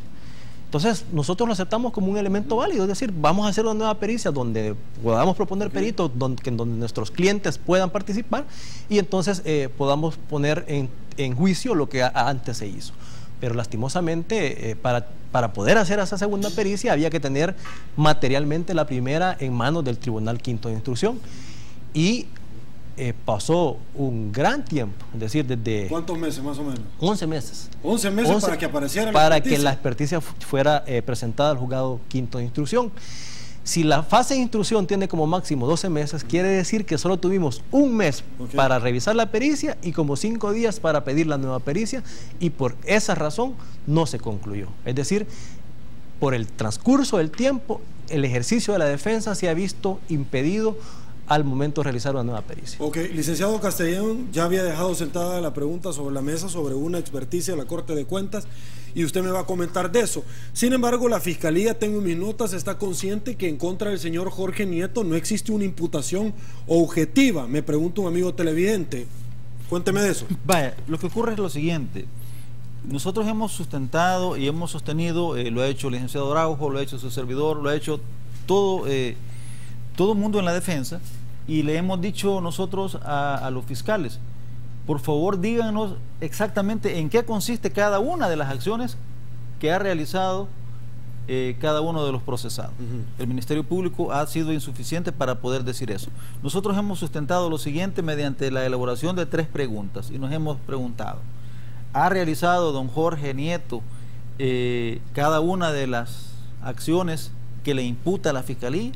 C: Entonces, nosotros lo aceptamos como un elemento válido, es decir, vamos a hacer una nueva pericia donde podamos proponer peritos, donde nuestros clientes puedan participar y entonces podamos poner en juicio lo que antes se hizo. Pero lastimosamente, para poder hacer esa segunda pericia había que tener materialmente la primera en manos del Tribunal Quinto de Instrucción y pasó un gran tiempo, es decir, desde...
A: ¿Cuántos meses más o menos? 11
C: meses.
A: 11 meses para que apareciera la
C: para
A: experticia.
C: que la experticia fuera presentada al Juzgado Quinto de Instrucción. Si la fase de instrucción tiene como máximo 12 meses, quiere decir que solo tuvimos un mes para revisar la pericia y como 5 días para pedir la nueva pericia y por esa razón no se concluyó. Es decir, por el transcurso del tiempo, el ejercicio de la defensa se ha visto impedido al momento de realizar una nueva pericia.
A: Ok, licenciado Castellón ya había dejado sentada la pregunta sobre la mesa sobre una experticia de la Corte de Cuentas y usted me va a comentar de eso. Sin embargo, la Fiscalía, tengo en mis notas, está consciente que en contra del señor Jorge Nieto no existe una imputación objetiva. Me pregunta un amigo televidente. Cuénteme de eso.
B: Vaya, lo que ocurre es lo siguiente. Nosotros hemos sustentado y hemos sostenido, lo ha hecho el licenciado Araujo, lo ha hecho su servidor, lo ha hecho todo el mundo en la defensa, y le hemos dicho nosotros a los fiscales, por favor díganos exactamente en qué consiste cada una de las acciones que ha realizado cada uno de los procesados. El Ministerio Público ha sido insuficiente para poder decir eso. Nosotros hemos sustentado lo siguiente mediante la elaboración de 3 preguntas y nos hemos preguntado: ¿ha realizado don Jorge Nieto cada una de las acciones que le imputa a la Fiscalía?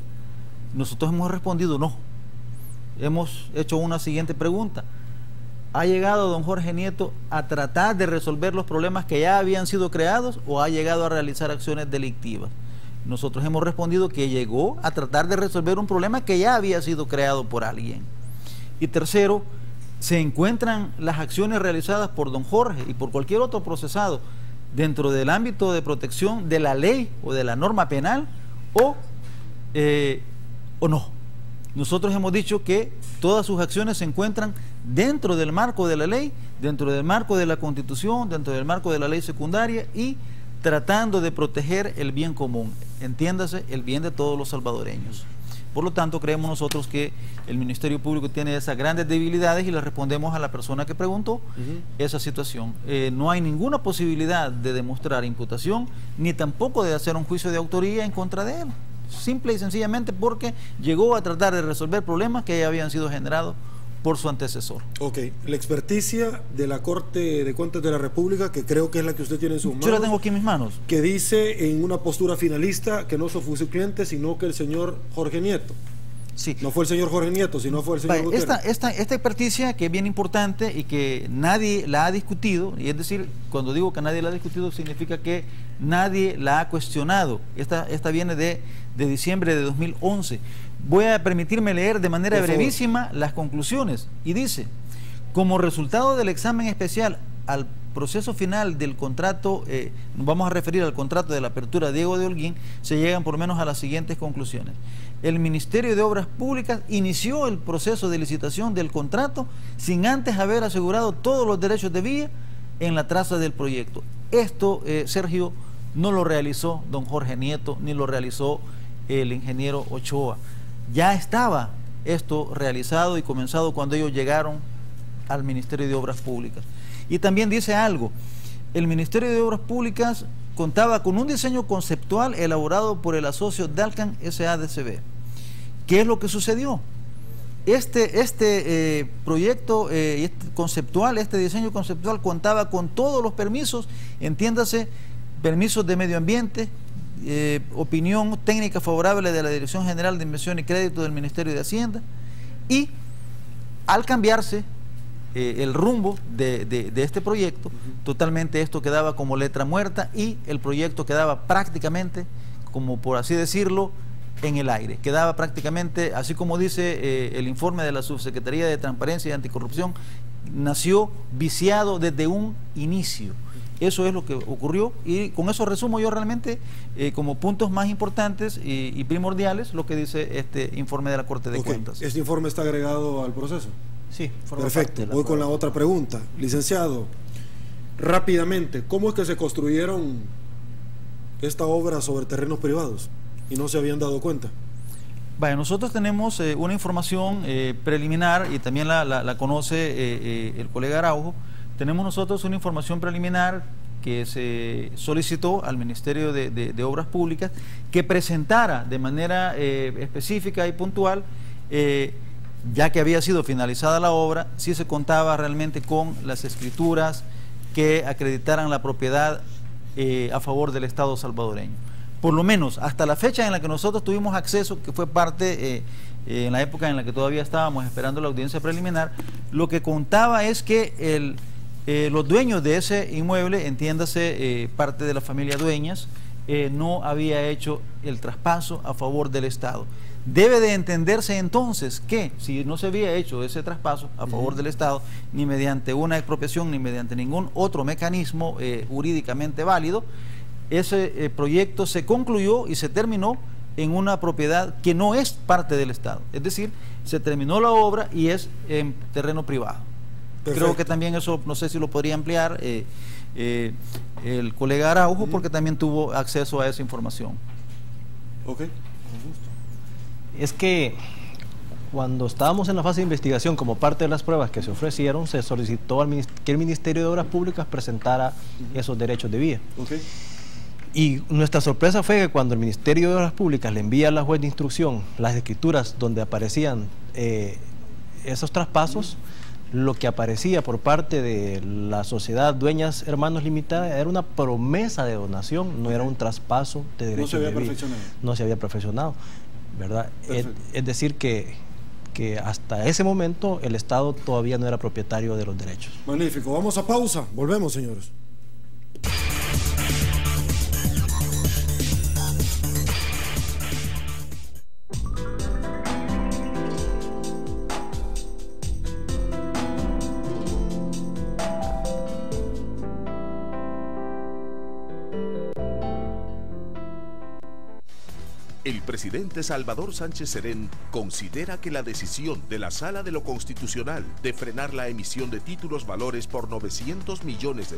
B: Nosotros hemos respondido no. Hemos hecho una siguiente pregunta: ¿ha llegado don Jorge Nieto a tratar de resolver los problemas que ya habían sido creados o ha llegado a realizar acciones delictivas? Nosotros hemos respondido que llegó a tratar de resolver un problema que ya había sido creado por alguien. Y tercero, ¿se encuentran las acciones realizadas por don Jorge y por cualquier otro procesado dentro del ámbito de protección de la ley o de la norma penal o no? Nosotros hemos dicho que todas sus acciones se encuentran dentro del marco de la ley, dentro del marco de la Constitución, dentro del marco de la ley secundaria y tratando de proteger el bien común, entiéndase, el bien de todos los salvadoreños. Por lo tanto, creemos nosotros que el Ministerio Público tiene esas grandes debilidades y le respondemos a la persona que preguntó esa situación. No hay ninguna posibilidad de demostrar imputación ni tampoco de hacer un juicio de autoría en contra de él. Simple y sencillamente porque llegó a tratar de resolver problemas que ya habían sido generados por su antecesor.
A: Ok, la experticia de la Corte de Cuentas de la República, que creo que es la que usted tiene en sus manos.
B: Yo la tengo aquí en mis manos.
A: Que dice en una postura finalista que no fue su cliente, sino que el señor Jorge Nieto.
B: Sí.
A: No fue el señor Jorge Nieto, sino fue el señor Gutiérrez.
B: Esta experticia, que es bien importante y que nadie la ha discutido, y es decir, cuando digo que nadie la ha discutido, significa que nadie la ha cuestionado. Esta viene de diciembre de 2011. Voy a permitirme leer de manera brevísima las conclusiones. Y dice: como resultado del examen especial al proceso final del contrato, nos vamos a referir al contrato de la apertura Diego de Holguín, se llegan por lo menos a las siguientes conclusiones. El Ministerio de Obras Públicas inició el proceso de licitación del contrato sin antes haber asegurado todos los derechos de vía en la traza del proyecto. Esto, Sergio, no lo realizó don Jorge Nieto, ni lo realizó el ingeniero Ochoa. Ya estaba esto realizado y comenzado cuando ellos llegaron al Ministerio de Obras Públicas. Y también dice algo: el Ministerio de Obras Públicas contaba con un diseño conceptual elaborado por el asocio Dalcan SADCB. ¿Qué es lo que sucedió? Este proyecto conceptual, este diseño conceptual contaba con todos los permisos, entiéndase, permisos de medio ambiente, opinión técnica favorable de la Dirección General de Inversión y Crédito del Ministerio de Hacienda, y al cambiarse el rumbo de este proyecto, totalmente esto quedaba como letra muerta y el proyecto quedaba prácticamente, como por así decirlo, en el aire. Quedaba prácticamente, así como dice el informe de la Subsecretaría de Transparencia y Anticorrupción, nació viciado desde un inicio. Eso es lo que ocurrió y con eso resumo yo realmente como puntos más importantes y primordiales lo que dice este informe de la Corte de Cuentas.
A: ¿Este informe está agregado al proceso?
C: Sí.
A: Perfecto. Voy con la otra pregunta. Licenciado, rápidamente, ¿cómo es que se construyeron esta obra sobre terrenos privados y no se habían dado cuenta?
B: Vaya, nosotros tenemos una información preliminar y también la conoce el colega Araujo. Tenemos nosotros una información preliminar que se solicitó al Ministerio de Obras Públicas que presentara de manera específica y puntual, ya que había sido finalizada la obra, si se contaba realmente con las escrituras que acreditaran la propiedad a favor del Estado salvadoreño. Por lo menos hasta la fecha en la que nosotros tuvimos acceso, que fue parte en la época en la que todavía estábamos esperando la audiencia preliminar, lo que contaba es que los dueños de ese inmueble, entiéndase parte de la familia dueñas, no había hecho el traspaso a favor del Estado. Debe de entenderse entonces que si no se había hecho ese traspaso a favor del Estado, ni mediante una expropiación, ni mediante ningún otro mecanismo jurídicamente válido, ese proyecto se concluyó y se terminó en una propiedad que no es parte del Estado. Es decir, se terminó la obra y es en terreno privado. Perfecto. Creo que también eso, no sé si lo podría ampliar el colega Araujo, porque también tuvo acceso a esa información.
A: Ok.
C: Es que cuando estábamos en la fase de investigación, como parte de las pruebas que se ofrecieron, se solicitó que el Ministerio de Obras Públicas presentara esos derechos de vía. Okay. Y nuestra sorpresa fue que cuando el Ministerio de Obras Públicas le envía a la juez de instrucción las escrituras donde aparecían esos traspasos, lo que aparecía por parte de la sociedad Dueñas Hermanos Limitada era una promesa de donación, no era un traspaso de derechos de vía. No se había perfeccionado, ¿verdad? Es decir que hasta ese momento el Estado todavía no era propietario de los derechos.
A: Magnífico, vamos a pausa, volvemos, señores.
O: El presidente Salvador Sánchez Serén considera que la decisión de la Sala de lo Constitucional de frenar la emisión de títulos valores por $900 millones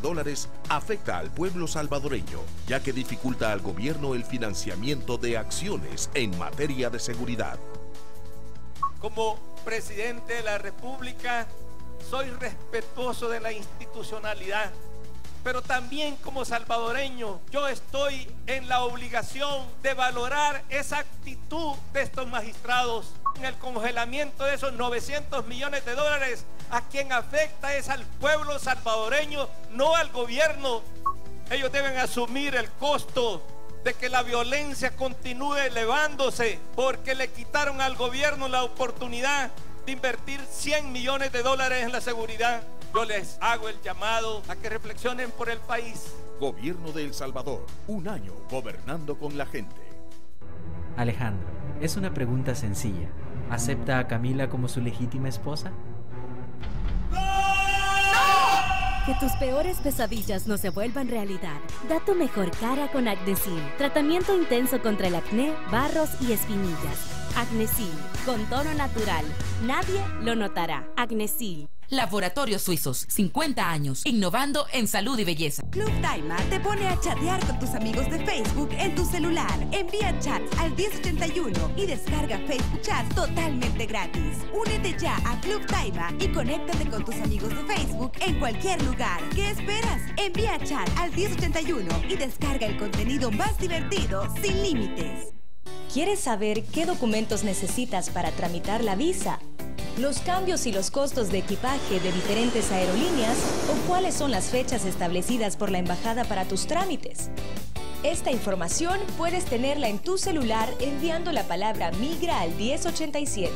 O: afecta al pueblo salvadoreño, ya que dificulta al gobierno el financiamiento de acciones en materia de seguridad.
P: Como presidente de la República, soy respetuoso de la institucionalidad, pero también como salvadoreño yo estoy en la obligación de valorar esa actitud de estos magistrados. En el congelamiento de esos $900 millones, a quien afecta es al pueblo salvadoreño, no al gobierno. Ellos deben asumir el costo de que la violencia continúe elevándose porque le quitaron al gobierno la oportunidad de invertir $100 millones en la seguridad. Yo les hago el llamado a que reflexionen por el país.
O: Gobierno de El Salvador, un año gobernando con la gente.
Q: Alejandro, es una pregunta sencilla. ¿Acepta a Camila como su legítima esposa?
R: Que tus peores pesadillas no se vuelvan realidad. Da tu mejor cara con Acnesil. Tratamiento intenso contra el acné, barros y espinillas. Acnesil, con tono natural. Nadie lo notará. Acnesil.
S: Laboratorios Suizos, 50 años, innovando en salud y belleza.
T: Club Daima te pone a chatear con tus amigos de Facebook en tu celular. Envía chats al 1081 y descarga Facebook Chat totalmente gratis. Únete ya a Club Daima y conéctate con tus amigos de Facebook en cualquier lugar. ¿Qué esperas? Envía chat al 1081 y descarga el contenido más divertido sin límites.
F: ¿Quieres saber qué documentos necesitas para tramitar la visa? Los cambios y los costos de equipaje de diferentes aerolíneas o cuáles son las fechas establecidas por la embajada para tus trámites. Esta información puedes tenerla en tu celular enviando la palabra migra al 1087.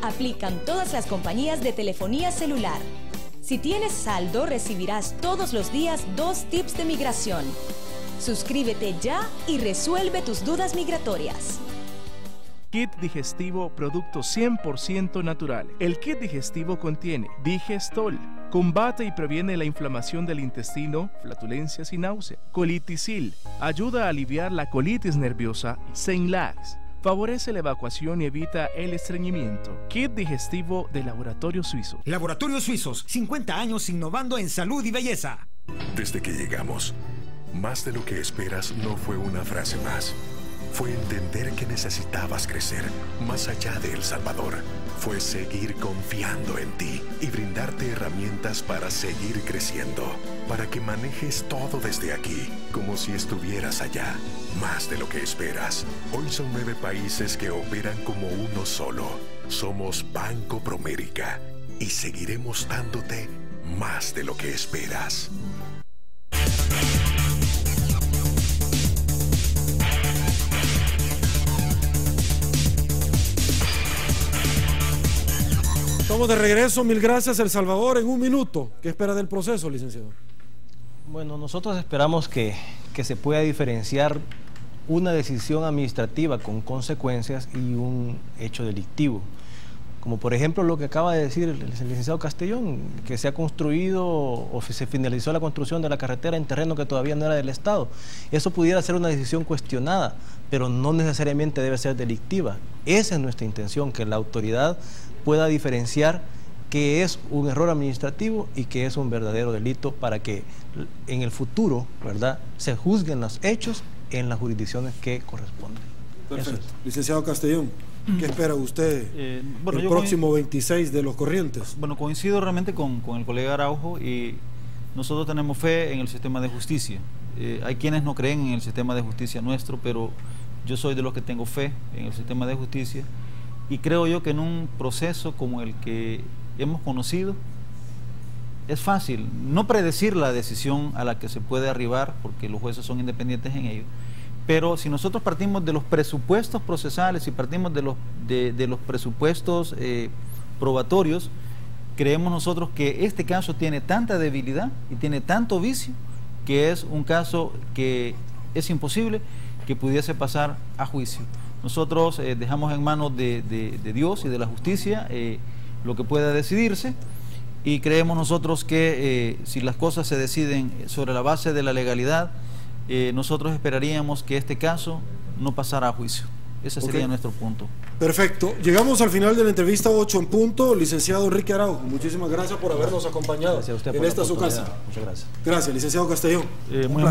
F: Aplican todas las compañías de telefonía celular. Si tienes saldo, recibirás todos los días 2 tips de migración. Suscríbete ya y resuelve tus dudas migratorias.
U: Kit digestivo, producto 100% natural. El kit digestivo contiene Digestol, combate y previene la inflamación del intestino, flatulencias y náusea. Colitisil, ayuda a aliviar la colitis nerviosa. Senlax, favorece la evacuación y evita el estreñimiento. Kit digestivo de Laboratorios Suizos.
V: Laboratorios Suizos, 50 años innovando en salud y belleza.
W: Desde que llegamos,
D: Más de lo que esperas no fue una frase más. Fue entender que necesitabas crecer más allá de El Salvador. Fue seguir confiando en ti y brindarte herramientas para seguir creciendo, para que manejes todo desde aquí, como si estuvieras allá. Más de lo que esperas. Hoy son 9 países que operan como uno solo. Somos Banco Promérica y seguiremos dándote más de lo que esperas.
A: Estamos de regreso, mil gracias El Salvador. En un minuto, ¿qué espera del proceso, licenciado?
C: Bueno, nosotros esperamos que se pueda diferenciar una decisión administrativa con consecuencias y un hecho delictivo. Como por ejemplo lo que acaba de decir el licenciado Castellón, que se ha construido o se finalizó la construcción de la carretera en terreno que todavía no era del Estado. Eso pudiera ser una decisión cuestionada, pero no necesariamente debe ser delictiva. Esa es nuestra intención, que la autoridad pueda diferenciar qué es un error administrativo y qué es un verdadero delito, para que en el futuro, ¿verdad?, se juzguen los hechos en las jurisdicciones que corresponden.
A: Perfecto. Licenciado Castellón, ¿qué espera usted el próximo 26 de Los Corrientes?
B: Bueno, coincido realmente con el colega Araujo, y nosotros tenemos fe en el sistema de justicia. Hay quienes no creen en el sistema de justicia nuestro, pero yo soy de los que tengo fe en el sistema de justicia, y creo yo que en un proceso como el que hemos conocido es fácil no predecir la decisión a la que se puede arribar, porque los jueces son independientes en ello. Pero si nosotros partimos de los presupuestos procesales y partimos de los presupuestos probatorios, creemos nosotros que este caso tiene tanta debilidad y tiene tanto vicio que es un caso que es imposible que pudiese pasar a juicio. Nosotros dejamos en manos de Dios y de la justicia lo que pueda decidirse, y creemos nosotros que si las cosas se deciden sobre la base de la legalidad, nosotros esperaríamos que este caso no pasara a juicio. Ese sería nuestro punto.
A: Perfecto. Llegamos al final de la entrevista 8 en punto. Licenciado Enrique Araujo, muchísimas gracias por habernos acompañado en esta su casa.
C: Muchas gracias.
A: Gracias, licenciado Castellón.
B: Muy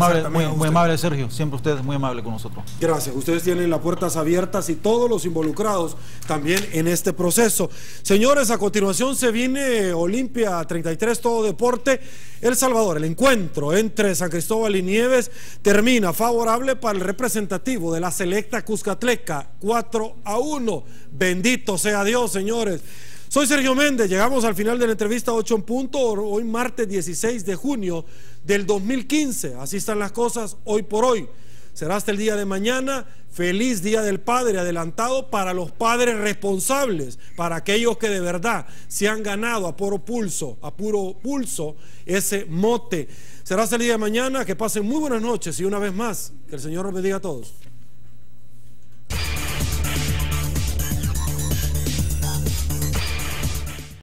B: amable, Sergio. Siempre usted es muy amable con nosotros.
A: Gracias. Ustedes tienen las puertas abiertas y todos los involucrados también en este proceso. Señores, a continuación se viene Olimpia 33, todo deporte. El Salvador, el encuentro entre San Cristóbal y Nieves termina favorable para el representativo de la selecta Cuscatleca, 4-1. Bendito sea Dios, señores. Soy Sergio Méndez, llegamos al final de la entrevista 8 en punto, hoy martes 16 de junio del 2015. Así están las cosas hoy por hoy. Será hasta el día de mañana. Feliz Día del Padre adelantado para los padres responsables, para aquellos que de verdad se han ganado a puro pulso ese mote. Será hasta el día de mañana. Que pasen muy buenas noches y una vez más, que el Señor los bendiga a todos.